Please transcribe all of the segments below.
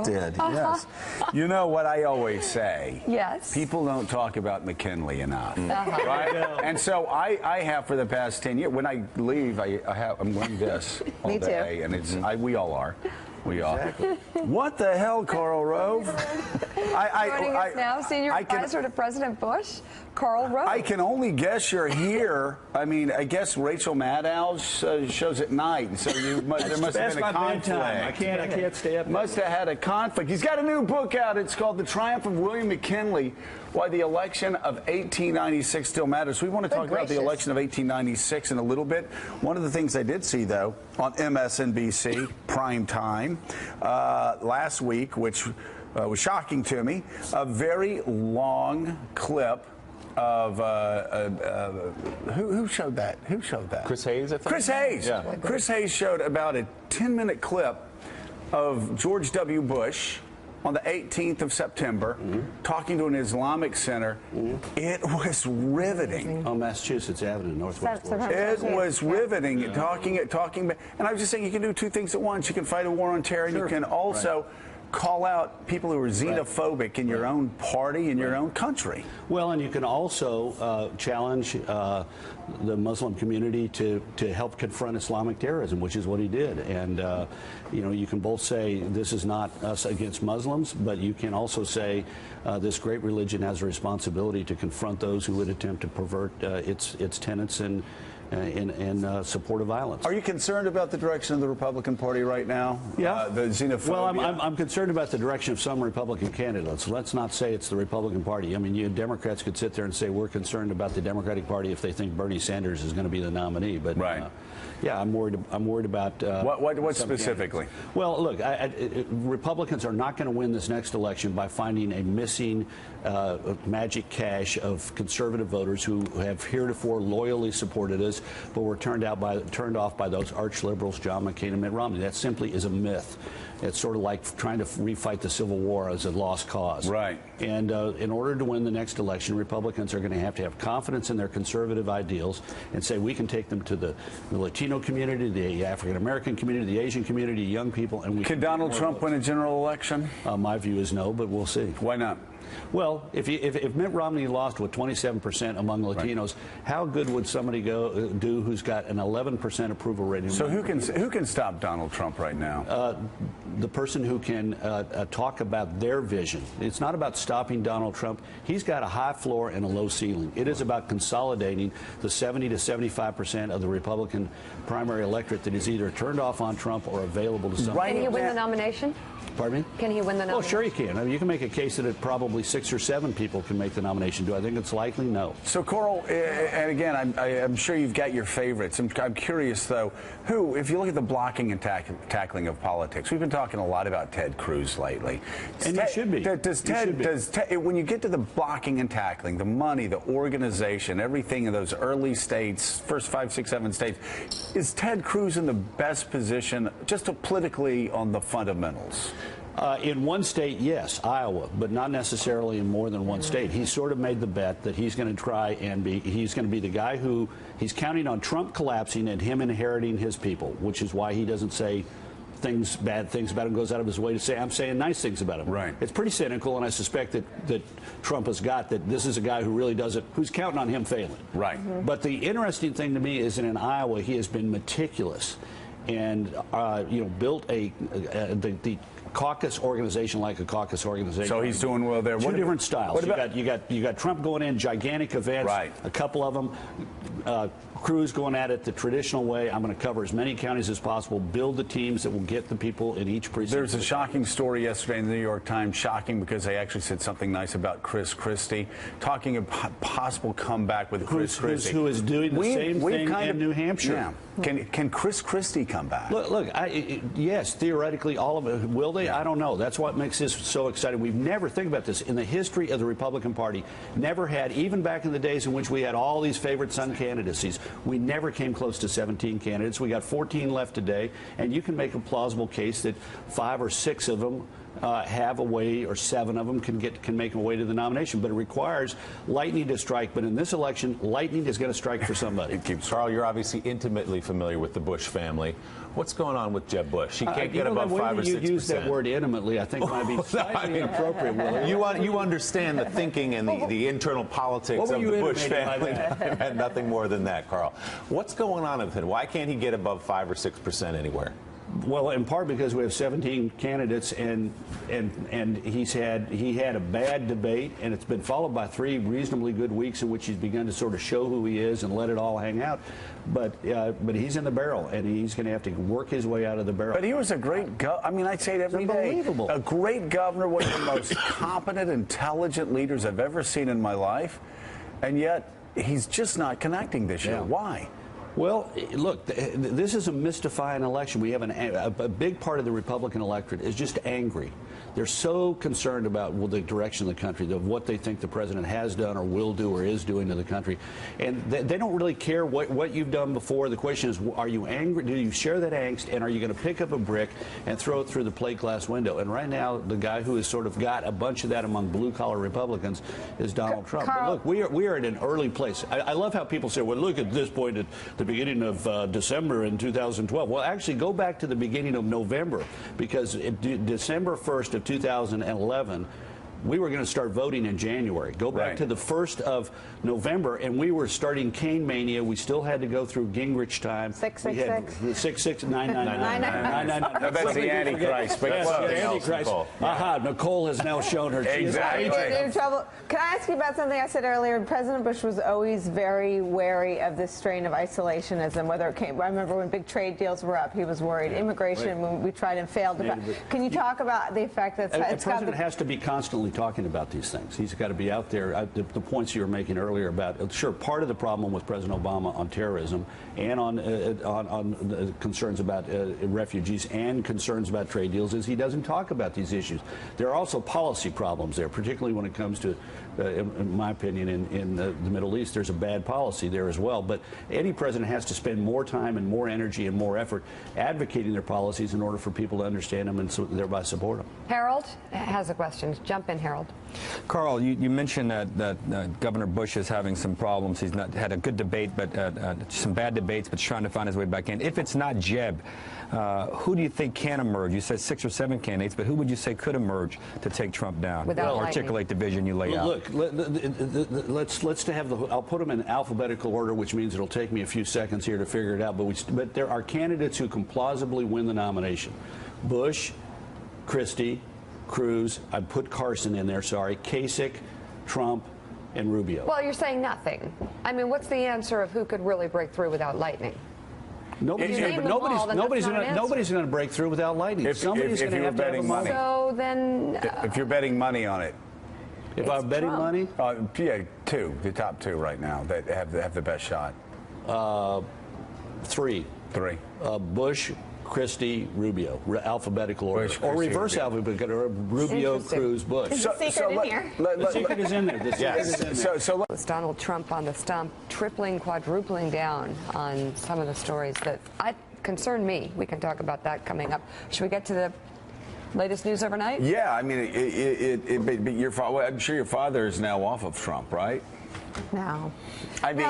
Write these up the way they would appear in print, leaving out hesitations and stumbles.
Did, yes. You know what I always say? Yes. People don't talk about McKinley enough, right? And so I have for the past 10 years. When I leave, I'm wearing this all Me day, too. and it's we all are. We are. What the hell, Karl Rove? Joining us now, senior advisor to President Bush, Karl Rove. I can only guess you're here. I mean, I guess Rachel Maddow's shows at night, and so there must have been a conflict. I can't stay up. Must have had a conflict. He's got a new book out. It's called The Triumph of William McKinley: Why the Election of 1896 Still Matters. We want to talk about the election of 1896 in a little bit. One of the things I did see, though, on MSNBC prime time last week, which was shocking to me, a very long clip of who showed that? Who showed that? Chris Hayes, I think. Chris Hayes. Yeah. Chris Hayes showed about a 10-minute clip of George W. Bush on the 18th of September, talking to an Islamic center. It was riveting. On Massachusetts Avenue, Northwest. It was riveting. Talking, and I was just saying, you can do two things at once. You can fight a war on terror, and you can also call out people who are xenophobic in your own party, in your own country. Well, and you can also challenge the Muslim community to help confront Islamic terrorism, which is what he did. And, you know, you can both say this is not us against Muslims, but you can also say this great religion has a responsibility to confront those who would attempt to pervert its tenets and in support of violence. Are you concerned about the direction of the Republican Party right now? Yeah. The xenophobia? Well, I'm concerned about the direction of some Republican candidates. Let's not say it's the Republican Party. I mean, you Democrats could sit there and say we're concerned about the Democratic Party if they think Bernie Sanders is going to be the nominee. But yeah, I'm worried about what specifically? Candidates. Well, look, Republicans are not going to win this next election by finding a missing magic cache of conservative voters who have heretofore loyally supported us, but were turned off by those arch liberals, John McCain and Mitt Romney. That simply is a myth. It's sort of like trying to refight the Civil War as a lost cause. Right. And in order to win the next election, Republicans are going to have confidence in their conservative ideals and say we can take them to the Latino community, the African American community, the Asian community, young people, and we can. Could Donald Trump win a general election? My view is no, but we'll see. Why not? Well, if Mitt Romney lost with 27% among Latinos, how good would somebody do who's got an 11% approval rating? So who can stop Donald Trump right now? The person who can talk about their vision. It's not about stopping Donald Trump. He's got a high floor and a low ceiling. It is about consolidating the 70 to 75% of the Republican primary electorate that is either turned off on Trump or available to some. Can he win the nomination? Pardon me? Can he win the nomination? Oh, sure he can. I mean, you can make a case that probably 6 or 7 people can make the nomination. Do I think it's likely? No. So, Karl, and again, I'm sure you've got your favorites. I'm curious, though, who, if you look at the blocking and tackling of politics, we've been talking a lot about Ted Cruz lately. And you should be. When you get to the blocking and tackling, the money, the organization, everything in those early states, first 5, 6, 7 states, is Ted Cruz in the best position, just politically on the fundamentals? In one state, yes, Iowa, but not necessarily in more than one state. He's sort of made the bet that he's going to try and he's going to be the guy who he's counting on Trump collapsing and him inheriting his people, which is why he doesn't say bad things about him, goes out of his way to say, I'm saying nice things about him. Right. It's pretty cynical, and I suspect that Trump has got that this is a guy who really does it, who's counting on him failing. Right. But the interesting thing to me is that in Iowa, he has been meticulous and built the caucus organization like a caucus organization. So he's doing well there. Two different styles. You got Trump going in, gigantic events. Right. A couple of them. Cruz going at it the traditional way. I'm going to cover as many counties as possible, build the teams that will get the people in each precinct. There's a shocking story yesterday in the New York Times, shocking because they actually said something nice about Chris Christie, talking about possible comeback with Chris Christie. Who is doing the same thing in New Hampshire. Yeah. Can Chris Christie come back? Look, yes, theoretically, all of it. Will they? Yeah. I don't know. That's what makes this so exciting. We've never, think about this, in the history of the Republican Party, never had, even back in the days in which we had all these favorite son candidacies, we never came close to 17 candidates. We got 14 left today, and you can make a plausible case that 5 or 6 of them have a way, or 7 of them can make a way to the nomination. But it requires lightning to strike. But in this election, lightning is going to strike for somebody. Karl, you're obviously intimately familiar with the Bush family. What's going on with Jeb Bush? He can't get above 5 or 6%. You use that word intimately, I think might be slightly inappropriate, Willie. You understand the thinking and the internal politics of the Bush family, and nothing more than that, Carl. What's going on with him? Why can't he get above 5 or 6% anywhere? Well, in part because we have 17 candidates, and he had a bad debate, and it's been followed by 3 reasonably good weeks in which he's begun to sort of show who he is and let it all hang out. But he's in the barrel, and he's going to have to work his way out of the barrel. But he was a great governor. I mean, I say it every day. A great governor, one of the most competent, intelligent leaders I've ever seen in my life, and yet he's just not connecting this year. Why? Well, look, this is a mystifying election. We have a big part of the Republican electorate is just angry. They're so concerned about the direction of the country, of what they think the president has done or will do or is doing to the country. And they don't really care what you've done before. The question is, are you angry? Do you share that angst? And are you going to pick up a brick and throw it through the plate glass window? And right now, the guy who has sort of got a bunch of that among blue-collar Republicans is Donald Trump. Carl, but look, we are at an early place. I love how people say, well, look at this point at the beginning of December in 2012. Well, actually, go back to the beginning of November, because December 1st of 2011, we were going to start voting in January. Go back to the 1st of November, and we were starting Kane mania. We still had to go through Gingrich time. 666. 666-999. That's the Antichrist. Yes, the Antichrist. Aha, Nicole has now shown her. Exactly. You're in trouble. Can I ask you about something I said earlier? President Bush was always very wary of this strain of isolationism, whether it came. I remember when big trade deals were up, he was worried. Immigration, when we tried and failed. Can you talk about the effect that's had? The president has to be constantly talking about these things. He's got to be out there. The points you were making earlier about, sure, part of the problem with President Obama on terrorism and on concerns about refugees and concerns about trade deals is he doesn't talk about these issues. There are also policy problems there, particularly when it comes to, in my opinion, in the Middle East. There's a bad policy there as well. But any president has to spend more time and more energy and more effort advocating their policies in order for people to understand them and so thereby support them. Harold has a question. Jump in, Harold. Carl, you mentioned that Governor Bush is having some problems. He's not had a good debate, but some bad debates, but trying to find his way back in. If it's not Jeb, who do you think can emerge? You said 6 or 7 candidates, but who would you say could emerge to take Trump down? Without articulate the vision you lay out. Look, let's have the. I'll put them in alphabetical order, which means it'll take me a few seconds here to figure it out. But there are candidates who can plausibly win the nomination: Bush, Christie, Cruz. I put Carson in there. Sorry, Kasich, Trump, and Rubio. Well, you're saying nothing. I mean, what's the answer of who could really break through without lightning? Nobody's going to break through without lightning. Somebody's going to have to have money. So then, if you're betting money on it, if I'm betting money, yeah, the top 2 right now that have the best shot. 3. Bush, Christie, Rubio, alphabetical order, or reverse alphabetical order: Rubio, Cruz, Bush. Is the secret in here? The secret is in there. The secret is in there. It's Donald Trump on the stump, tripling, quadrupling down on some of the stories that concern me. We can talk about that coming up. Should we get to the latest news overnight? Yeah, I mean, but your father. Well, I'm sure your father is now off of Trump, right? No. I mean,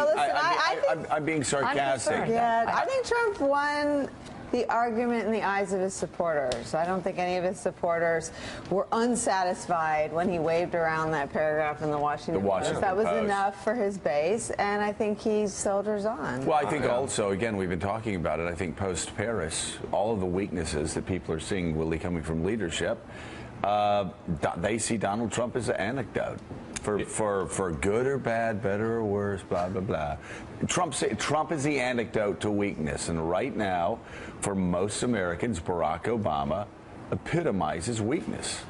I'm being sarcastic. Yeah, I think Trump won the argument in the eyes of his supporters. I don't think any of his supporters were unsatisfied when he waved around that paragraph in the Washington Post. That was enough for his base, and I think he soldiers on. Well, I think also, again, we've been talking about it, I think post-Paris, all of the weaknesses that people are seeing really coming from leadership, they see Donald Trump as an anecdote. For good or bad, better or worse, blah, blah, blah. Trump is the antidote to weakness. And right now, for most Americans, Barack Obama epitomizes weakness.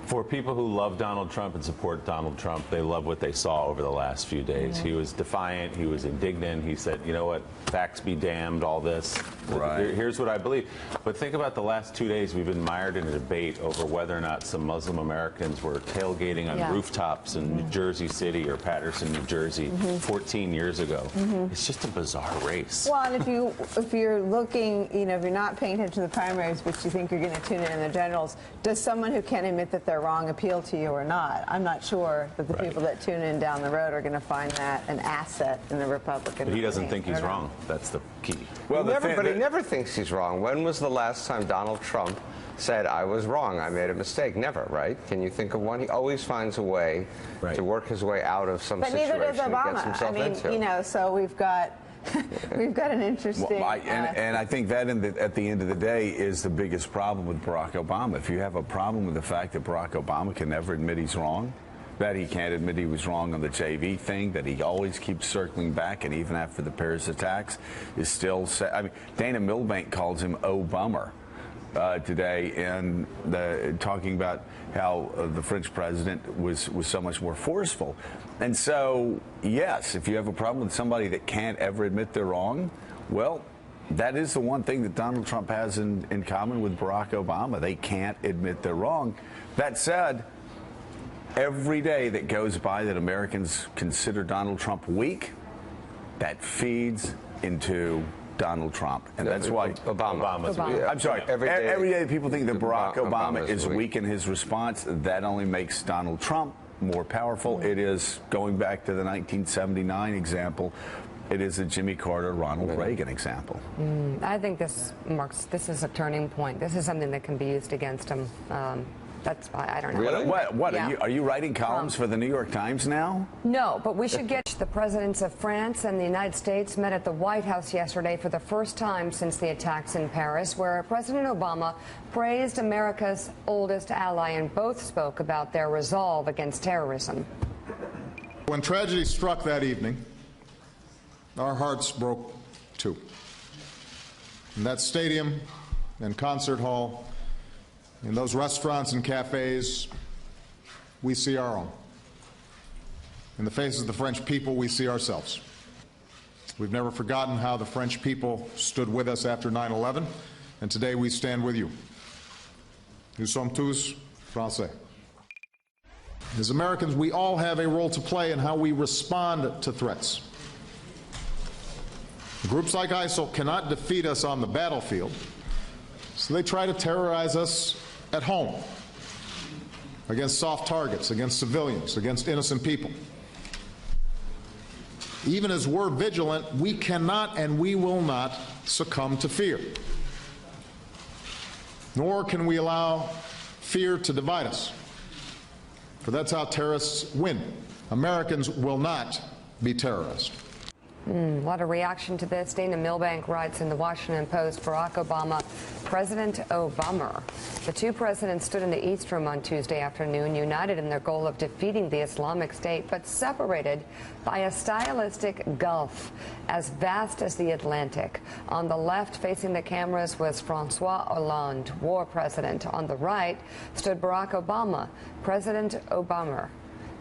For people who love Donald Trump and support Donald Trump, they love what they saw over the last few days. He was defiant. He was indignant. He said, you know what, facts be damned, all this. Right. Here's what I believe. But think about the last 2 days. We've been mired in a debate over whether or not some Muslim Americans were tailgating on rooftops in New Jersey City or Paterson, New Jersey 14 years ago. It's just a bizarre race. Well, and if you're looking, if you're not paying attention to the primaries, but you think you're going to tune in the generals, does someone who can admit that they're wrong appeal to you or not? I'm not sure that the people that tune in down the road are going to find that an asset in the Republican. But he doesn't think he's wrong. That's the key. Well, but he never thinks he's wrong. When was the last time Donald Trump said, I was wrong, I made a mistake? Never, right? Can you think of one? He always finds a way to work his way out of some situation neither does Obama. he gets himself into. You know, so we've got we've got an interesting. Well, and I think that at the end of the day is the biggest problem with Barack Obama. If you have a problem with the fact that Barack Obama can never admit he's wrong, that he can't admit he was wrong on the JV thing, that he always keeps circling back, and even after the Paris attacks, is still. I mean, Dana Milbank calls him Obama today, and talking about how the French president was so much more forceful. And so, yes, if you have a problem with somebody that can't ever admit they're wrong, well, that is the one thing that Donald Trump has in common with Barack Obama. They can't admit they're wrong. That said, every day that goes by that Americans consider Donald Trump weak, that feeds into Donald Trump. And that's why Obama. I'm sorry. Every day people think that Barack Obama is weak in his response. That only makes Donald Trump more powerful. It is, going back to the 1979 example, it is a Jimmy Carter, Ronald Reagan example. I think this is a turning point. This is something that can be used against him. I don't know. Really? What? Yeah. Are you writing columns for the New York Times now? No, but we should get. The presidents of France and the United States met at the White House yesterday for the first time since the attacks in Paris, where President Obama praised America's oldest ally, and both spoke about their resolve against terrorism. When tragedy struck that evening, our hearts broke too. In that stadium and concert hall, in those restaurants and cafes, we see our own. In the faces of the French people, we see ourselves. We've never forgotten how the French people stood with us after 9/11, and today we stand with you. Nous sommes tous Français. As Americans, we all have a role to play in how we respond to threats. Groups like ISIL cannot defeat us on the battlefield, so they try to terrorize us at home, against soft targets, against civilians, against innocent people. Even as we're vigilant, we cannot and we will not succumb to fear. Nor can we allow fear to divide us, for that's how terrorists win. Americans will not be terrorized. A lot of reaction to this. Dana Milbank writes in the Washington Post, Barack Obama, President Obama. The two presidents stood in the East Room on Tuesday afternoon, united in their goal of defeating the Islamic State, but separated by a stylistic gulf as vast as the Atlantic. On the left, facing the cameras, was Francois Hollande, war president. On the right stood Barack Obama, President Obama.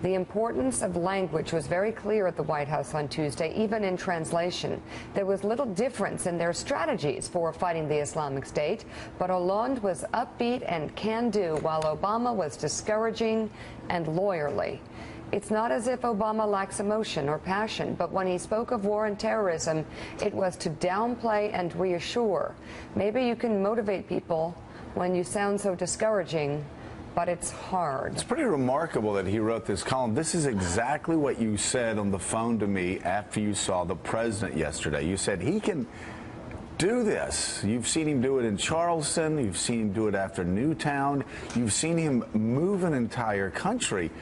The importance of language was very clear at the White House on Tuesday, even in translation. There was little difference in their strategies for fighting the Islamic State, but Hollande was upbeat and can-do, while Obama was discouraging and lawyerly. It's not as if Obama lacks emotion or passion, but when he spoke of war and terrorism, it was to downplay and reassure. Maybe you can motivate people when you sound so discouraging, but it's hard. It's pretty remarkable that he wrote this column. This is exactly what you said on the phone to me after you saw the president yesterday. You said he can do this. You've seen him do it in Charleston. You've seen him do it after Newtown. You've seen him move an entire country.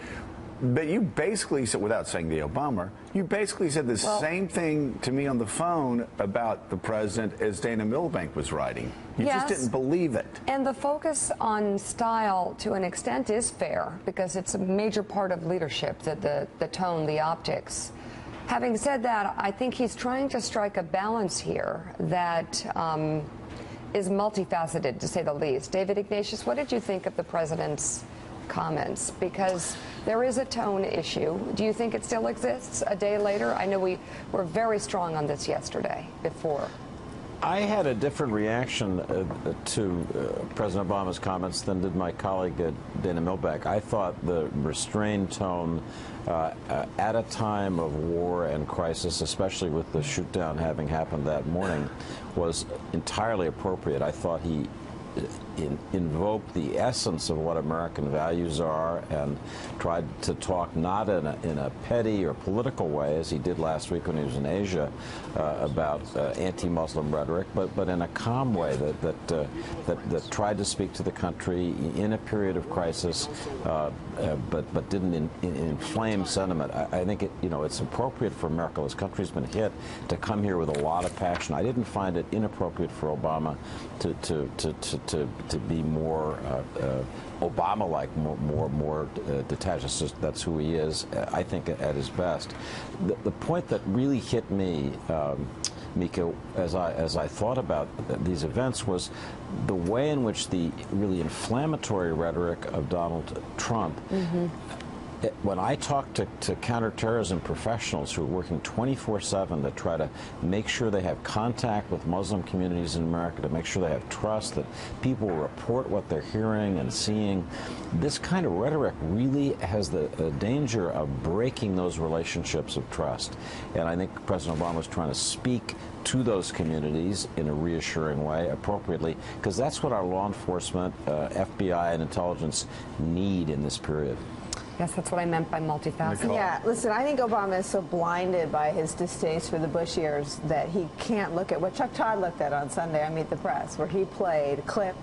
But you basically said, without saying the Obama, you basically said the same thing to me on the phone about the president as Dana Milbank was writing. You just didn't believe it. And the focus on style, to an extent, is fair, because it's a major part of leadership, the tone, the optics. Having said that, I think he's trying to strike a balance here that is multifaceted, to say the least. David Ignatius, what did you think of the president's comments? Because there is a tone issue. Do you think it still exists a day later? I know we were very strong on this yesterday before. I had a different reaction to President Obama's comments than did my colleague Dana Milbank. I thought the restrained tone at a time of war and crisis, especially with the shoot-down having happened that morning, was entirely appropriate. I thought he invoked the essence of what American values are and tried to talk not in a petty or political way, as he did last week when he was in Asia, about anti-Muslim rhetoric, but in a calm way that tried to speak to the country in a period of crisis, but didn't inflame sentiment. I think it's appropriate for America. This country's been hit, to come here with a lot of passion. I didn't find it inappropriate for Obama to be more Obama-like, more detached. That's who he is, I think, at his best. The point that really hit me, Mika, as I thought about these events, was the way in which the really inflammatory rhetoric of Donald Trump. When I talk to counterterrorism professionals who are working 24/7 to try to make sure they have contact with Muslim communities in America, to make sure they have trust, that people report what they're hearing and seeing, this kind of rhetoric really has the danger of breaking those relationships of trust. And I think President Obama is trying to speak to those communities in a reassuring way, appropriately, because that's what our law enforcement, FBI, and intelligence need in this period. Yes, that's what I meant by multifaceted. Yeah, listen, I think Obama is so blinded by his distaste for the Bush years that he can't look at what Chuck Todd looked at on Sunday on Meet the Press, where he played clip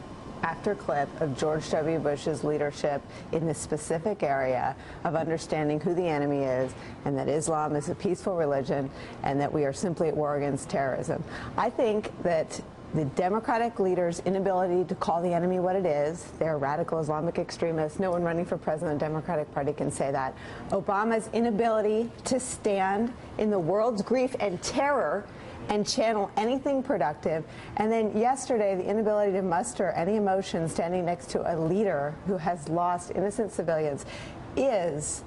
after clip of George W. Bush's leadership in this specific area of understanding who the enemy is, and that Islam is a peaceful religion, and that we are simply at war against terrorism. I think that the Democratic leaders' inability to call the enemy what it is, they're radical Islamic extremists. No one running for president of the Democratic Party can say that. Obama's inability to stand in the world's grief and terror and channel anything productive. And then yesterday, the inability to muster any emotion standing next to a leader who has lost innocent civilians is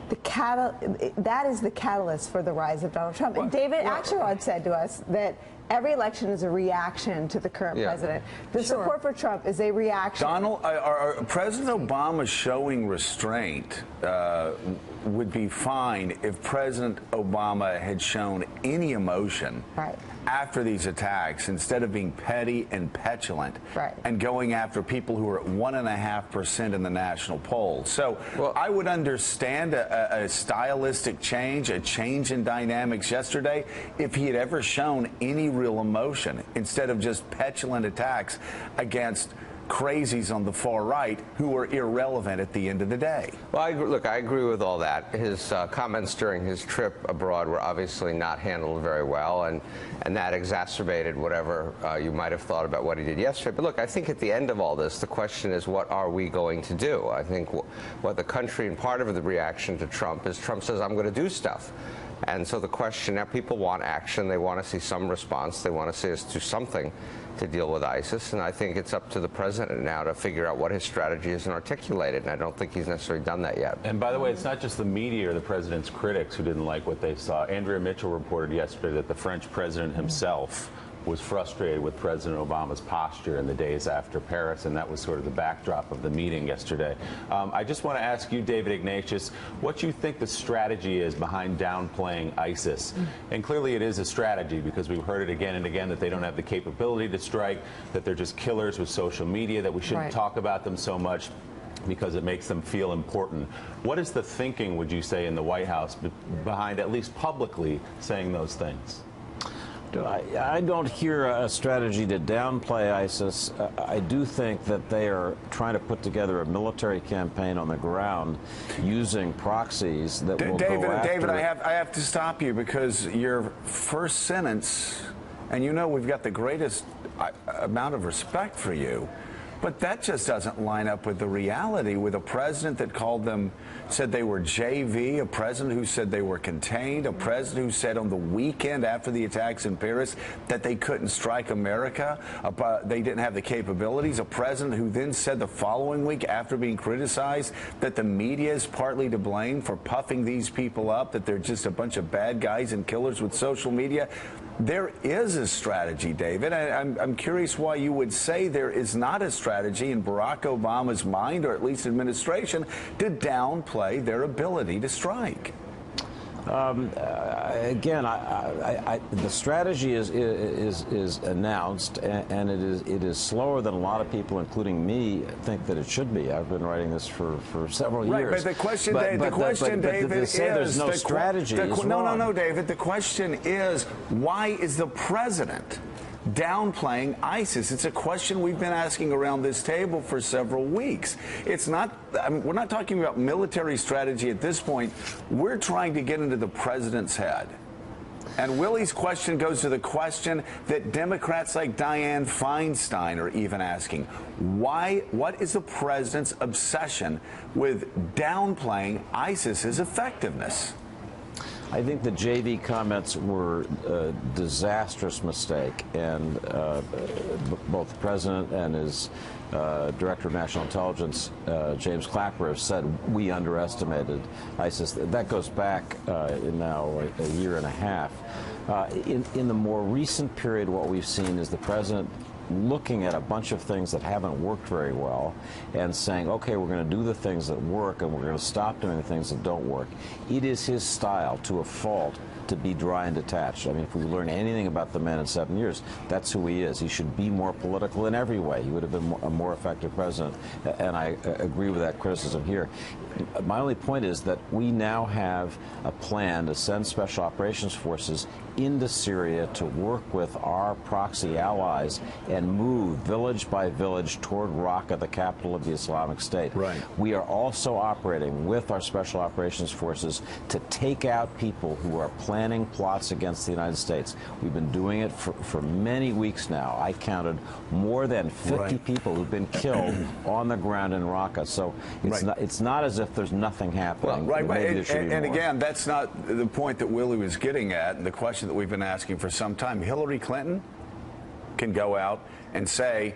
that is the catalyst for the rise of Donald Trump. And David Axelrod said to us that every election is a reaction to the current president. The support for Trump is a reaction. Donald, President Obama showing restraint would be fine if President Obama had shown any emotion after these attacks, instead of being petty and petulant and going after people who are at 1.5% in the national polls. So I would understand a stylistic change, a change in dynamics yesterday, if he had ever shown any real emotion, instead of just petulant attacks against crazies on the far right who are irrelevant at the end of the day. Well, I agree with all that. His comments during his trip abroad were obviously not handled very well, and that exacerbated whatever you might have thought about what he did yesterday. But look, I think at the end of all this, the question is, what are we going to do? I think what the country, and part of the reaction to Trump is, Trump says, I'm going to do stuff. And so the question now, people want action. They want to see some response. They want to see us do something to deal with ISIS. And I think it's up to the president now to figure out what his strategy is and articulate it. And I don't think he's necessarily done that yet. And by the way, it's not just the media or the president's critics who didn't like what they saw. Andrea Mitchell reported yesterday that the French president himself was frustrated with President Obama's posture in the days after Paris, and that was sort of the backdrop of the meeting yesterday. I just want to ask you, David Ignatius, what you think the strategy is behind downplaying ISIS. And clearly it is a strategy, because we've heard it again and again that they don't have the capability to strike, that they're just killers with social media, that we shouldn't talk about them so much because it makes them feel important. What is the thinking, would you say, in the White House behind, at least publicly, saying those things? I don't hear a strategy to downplay ISIS. I do think that they are trying to put together a military campaign on the ground using proxies that will go after... David, I have to stop you, because your first sentence, and you know we've got the greatest amount of respect for you, but that just doesn't line up with the reality, with a president that called them, said they were JV, a president who said they were contained, a president who said on the weekend after the attacks in Paris that they couldn't strike America, they didn't have the capabilities, a president who then said the following week, after being criticized, that the media is partly to blame for puffing these people up, that they're just a bunch of bad guys and killers with social media. There is a strategy, David. I'm curious why you would say there is not a strategy in Barack Obama's mind, or at least administration, to downplay their ability to strike. Again, the strategy is announced, and it is slower than a lot of people, including me, think that it should be. I've been writing this for several years. But the question, David, to say there's no strategy is wrong. No, David. The question is, why is the president downplaying ISIS? It's a question we've been asking around this table for several weeks. It's not, we're not talking about military strategy at this point. We're trying to get into the president's head. And Willie's question goes to the question that Democrats like Dianne Feinstein are even asking. What is the president's obsession with downplaying ISIS's effectiveness? I think the JV comments were a disastrous mistake, and both the president and his director of national intelligence, James Clapper, have said we underestimated ISIS. That goes back now a year and a half. In the more recent period, what we've seen is the president looking at a bunch of things that haven't worked very well and saying, okay, we're going to do the things that work and we're going to stop doing the things that don't work. It is his style, to a fault, to be dry and detached. I mean, if we learn anything about the man in 7 years, that's who he is. He should be more political in every way. He would have been a more effective president, and I agree with that criticism here. My only point is that we now have a plan to send special operations forces into Syria to work with our proxy allies and move village by village toward Raqqa, the capital of the Islamic State. Right. We are also operating with our special operations forces to take out people who are planning plots against the United States. We've been doing it for many weeks now. I counted more than 50 people who've been killed on the ground in Raqqa. So it's not as if there's nothing happening. Well, and again, that's not the point that Willie was getting at, and the question that we've been asking for some time. Hillary Clinton can go out and say,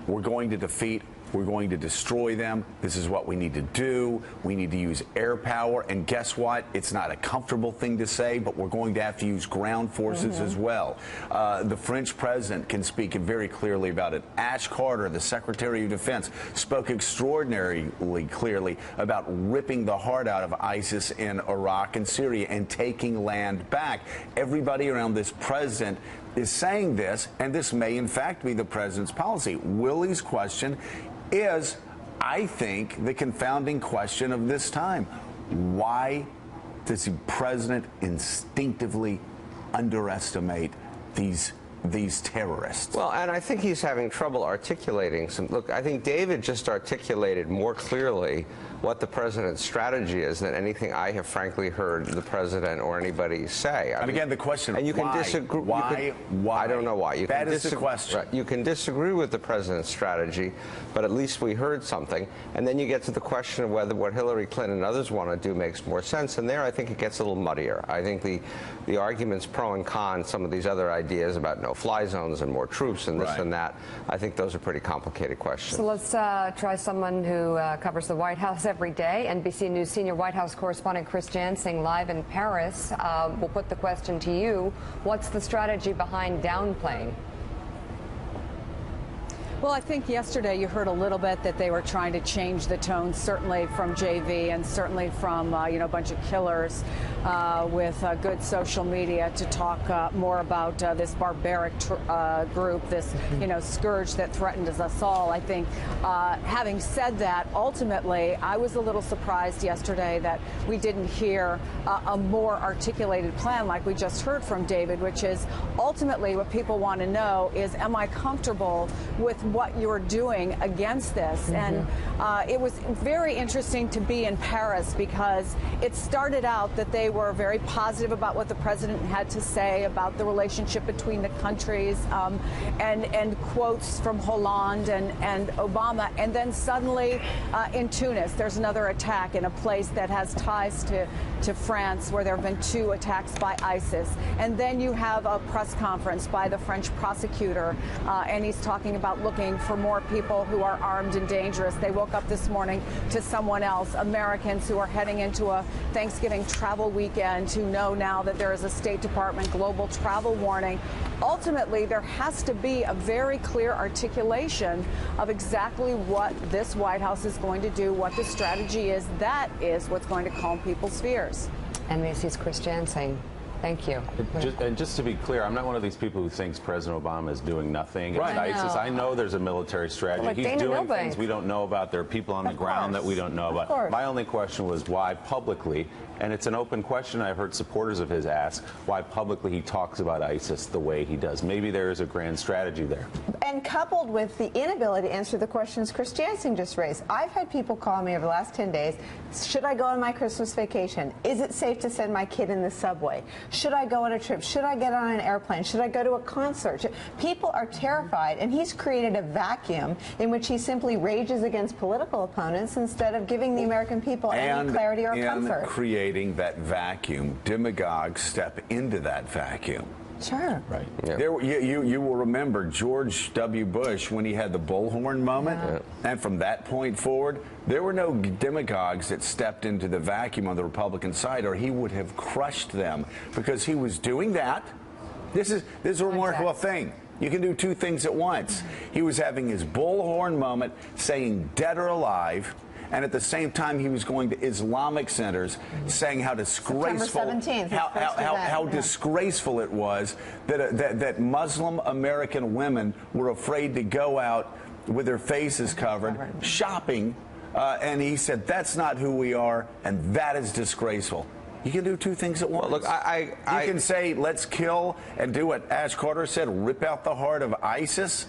we're going to defeat, we're going to destroy them, this is what we need to do, we need to use air power, and guess what? It's not a comfortable thing to say, but we're going to have to use ground forces as well. The French president can speak very clearly about it. Ash Carter, the Secretary of Defense, spoke extraordinarily clearly about ripping the heart out of ISIS in Iraq and Syria and taking land back. Everybody around this president is saying this, and this may in fact be the president's policy. Willie's question is, I think, the confounding question of this time. Why does the president instinctively underestimate these terrorists? Well, and I think he's having trouble articulating some. Look, I think David just articulated more clearly what the president's strategy is than anything I have frankly heard the president or anybody say. And again, the question, and you can disagree. Why? I don't know why. That is the question. Right, you can disagree with the president's strategy, but at least we heard something. And then you get to the question of whether what Hillary Clinton and others want to do makes more sense. And there, I think it gets a little muddier. I think the arguments pro and con, some of these other ideas about no-fly zones and more troops and this and that, I think those are pretty complicated questions. So let's try someone who covers the White House every day. NBC News senior White House correspondent Chris Jansing, live in Paris. We'll put the question to you. What's the strategy behind downplaying? Well, I think yesterday you heard a little bit that they were trying to change the tone, certainly from JV and certainly from a bunch of killers with good social media to talk more about this barbaric group, this scourge that threatens us all. I think having said that, ultimately, I was a little surprised yesterday that we didn't hear a more articulated plan like we just heard from David, which is ultimately what people want to know is, am I comfortable with what you're doing against this? And it was very interesting to be in Paris because it started out that they were very positive about what the president had to say about the relationship between the countries, and quotes from Hollande and Obama. And then suddenly in Tunis, there's another attack in a place that has ties to France where there have been 2 attacks by ISIS. And then you have a press conference by the French prosecutor, and he's talking about looking for more people who are armed and dangerous. They woke up this morning to someone else, Americans who are heading into a Thanksgiving travel weekend, who know now that there is a State Department global travel warning. Ultimately, there has to be a very clear articulation of exactly what this White House is going to do, what the strategy is. That is what's going to calm people's fears. NBC's Chris Jansing. Thank you. And just to be clear, I'm not one of these people who thinks President Obama is doing nothing against ISIS. I know there's a military strategy. Like He's Dana doing Milbank. things we don't know about. There are people on the ground that we don't know about. My only question was why publicly, and it's an open question I've heard supporters of his ask, why publicly he talks about ISIS the way he does. Maybe there is a grand strategy there. And coupled with the inability to answer the questions Chris Jansing just raised. I've had people call me over the last 10 days, should I go on my Christmas vacation? Is it safe to send my kid in the subway? Should I go on a trip? Should I get on an airplane? Should I go to a concert? People are terrified, and he's created a vacuum in which he simply rages against political opponents instead of giving the American people any clarity or comfort. Creating that vacuum, demagogues step into that vacuum. Sure. Right. Yeah. You will remember George W. Bush when he had the bullhorn moment, and from that point forward, there were no demagogues that stepped into the vacuum on the Republican side, or he would have crushed them because he was doing that. This is a remarkable thing. You can do two things at once. He was having his bullhorn moment, saying dead or alive. And at the same time, he was going to Islamic centers saying how disgraceful, how disgraceful it was that Muslim American women were afraid to go out with their faces covered shopping. And he said, that's not who we are, and that is disgraceful. You can do two things at once. Well, look, you can say, let's kill, and do what Ash Carter said, rip out the heart of ISIS,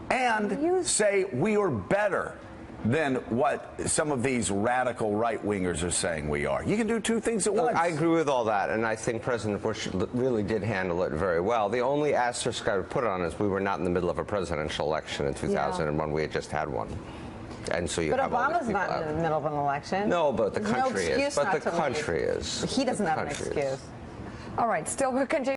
and say we are better than what some of these radical right-wingers are saying we are. You can do two things at once. I agree with all that, and I think President Bush really did handle it very well. The only asterisk I would put on is we were not in the middle of a presidential election in 2001. We had just had one. And so you have all these Obama's people not in the middle of an election. No, but the country is. But the country is. He doesn't have an excuse. All right, still we're continuing.